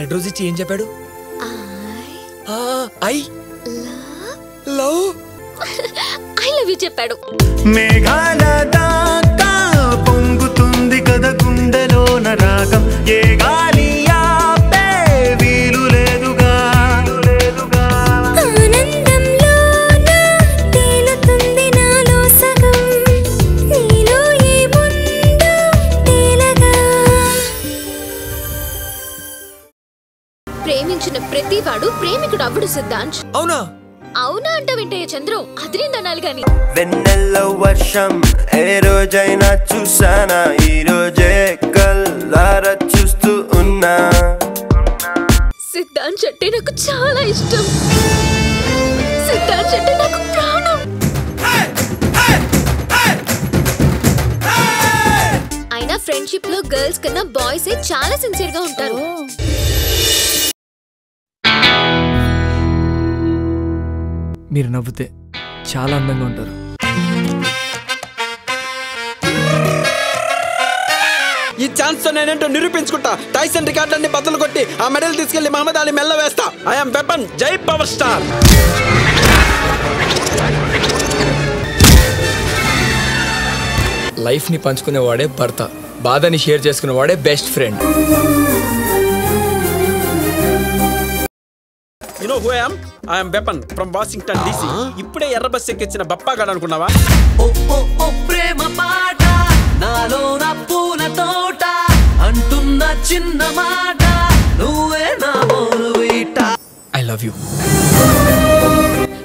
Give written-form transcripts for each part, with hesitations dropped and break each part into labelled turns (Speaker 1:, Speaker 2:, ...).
Speaker 1: Red rose ఇచ్చి ఏం చెప్పాడు? ఐ లవ్ యూ చెప్పాడు.
Speaker 2: మేఘాల దాకా పొంగుతుంది కదా గుండెలోన రాగం, ఏ గాలి ఆపే వీలు లేదుగా.
Speaker 3: ఆనందంలోన తేలుతుంది నాలో సగం, నీలో ఏముందో తేలగా. ప్రేమించిన ప్రతివాడు ప్రేమికుడు అవ్వడు సిద్ధాంత్.
Speaker 1: అవునా?
Speaker 3: అవునా అంట వింటయ్య చంద్రు, అదిరిందనాలి గాని.
Speaker 2: వెన్నెల వర్షం ఏ రోజైనా చూసానా, ఈ రోజే కల్లారా చూస్తూ ఉన్నా.
Speaker 3: సిద్ధాంత్ అంటే నాకు చాలా ఇష్టం, సిద్ధాంత్ అంటే నాకు ప్రాణం. అయినా ఫ్రెండ్షిప్ లో గర్ల్స్ కన్నా బాయ్స్ చాలా సిన్సియర్ గా ఉంటారు.
Speaker 1: మీరు నవ్వుతే చాలా అందంగా ఉంటారు.
Speaker 4: ఈ ఛాన్స్ తో నేనేంటో నిరూపించుకుంటా. టైసన్ రికార్డులన్నీ బద్దలు కొట్టి ఆ మెడల్ తీసుకెళ్లి మహమ్మద్ అలీ మెల్ల వేస్తా. ఐఎమ్ వెపన్, జై పవర్ స్టార్.
Speaker 1: లైఫ్ ని పంచుకునేవాడే భర్త, బాధని షేర్ చేసుకునేవాడే best friend.
Speaker 4: You know who I am? I am weapon from Washington DC. ఇప్పుడే ఎర్ర బస్ ఎక్కించిన బప్పాగాడు అనుకున్నావా?
Speaker 5: ఓ ఓ ఓ ప్రేమ పాట నాలో నా పూల తోట అంటున్న చిన్న మాట నువ్వే నా మోరువీట.
Speaker 1: I love you.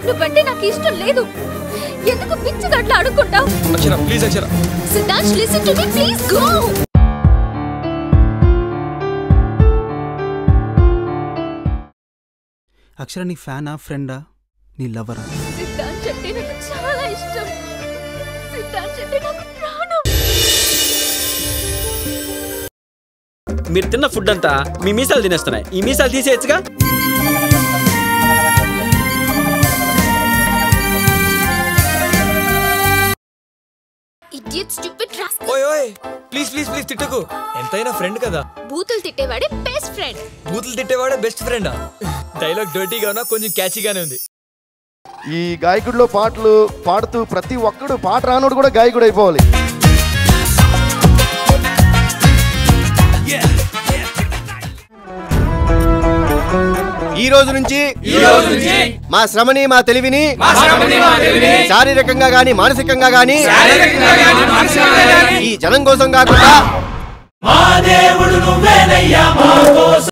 Speaker 3: నువ్వంటే నాకు ఇష్టం లేదు, ఎందుకు పిచ్చి గట్ల అడుక్కుంటావు?
Speaker 1: Akshara please Akshara.
Speaker 3: Siddhant listen to me please go.
Speaker 6: Akshara నీ ఫ్యానా ఫ్రెండా నీ లవరా?
Speaker 3: సిద్ధాంత్ అంటే నాకు చాలా ఇష్టం, సిద్ధాంత్ అంటే నాకు ప్రాణం.
Speaker 4: మీరు తిన్న ఫుడ్ అంతా మీ మీసాలు తినేస్తున్నాయి. ఈ మీసాలు తీసేయచ్చుగా.
Speaker 3: Idiot stupid rascal.
Speaker 1: ఓయ్ ఓయ్ ప్లీజ్ ప్లీజ్ ప్లీజ్ తిట్టకు. ఎంతైనా ఫ్రెండ్ కదా.
Speaker 3: బూతులు తిట్టేవాడే బెస్ట్ ఫ్రెండ్.
Speaker 1: బూతులు తిట్టేవాడే బెస్ట్ ఫ్రెండా? డైలాగ్ డర్టీగానా కొంచెం క్యాచీగానే ఉంది.
Speaker 7: ఈ గాయకుడిలో పాటలు పాడుతూ ప్రతి ఒక్కడు పాట రానోడు కూడా గాయకుడు అయిపోవాలి. ఈ రోజు నుంచి మా శ్రమని మా తెలివిని శారీరకంగా గాని మానసికంగా గాని ఈ జనం కోసం కాకుండా